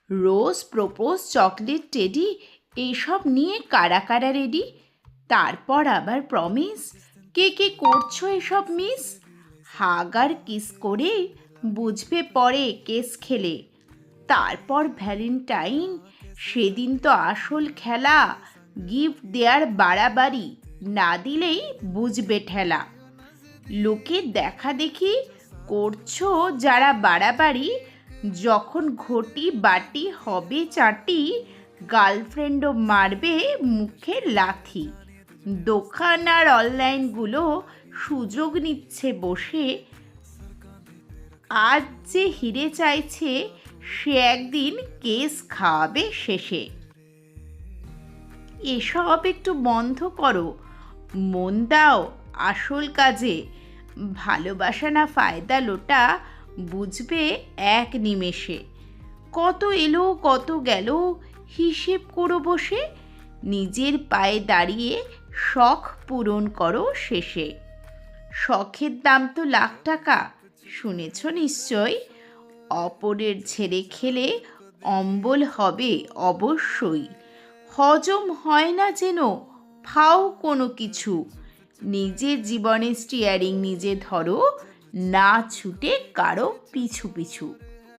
রোজ, propose, chocolate, teddy এইসব নিয়ে কারা কারা রেডি? তারপর আবার প্রমিস। কে কে করছো এসব মিস? হাগ আর কিস করে বুঝবে পরে কেস খেলে। তারপর ভ্যালেন্টাইন, সেদিন তো আসল খেলা। গিফট দেয়ার বাড়াবাড়ি, না দিলেই বুঝবে ঠেলা। লোকে দেখা দেখি করছো যারা বাড়াবাড়ি, যখন ঘটি বাটি হবে চাটি, গার্লফ্রেন্ডও মারবে মুখে লাথি। দোকান আর অনলাইনগুলো সুযোগ নিচ্ছে বসে, আজ যে হিরে চাইছে সে একদিন কেস খাওয়াবে শেষে। এসব একটু বন্ধ করো, মন দাও আসল কাজে। ভালোবাসা না ফায়দা লোটা, বুঝবে এক নিমেষে। কত এলো কত গেল হিসেব করো বসে, নিজের পায়ে দাঁড়িয়ে শখ পূরণ করো শেষে। শখের দাম তো লাখ টাকা, শুনেছ নিশ্চয়। অপরের ছেড়ে খেলে অম্বল হবে অবশ্যই। হজম হয় না যেন ফাও কোনো কিছু, নিজের জীবনের স্টিয়ারিং নিজে ধরো, না ছুটে কারো পিছু পিছু।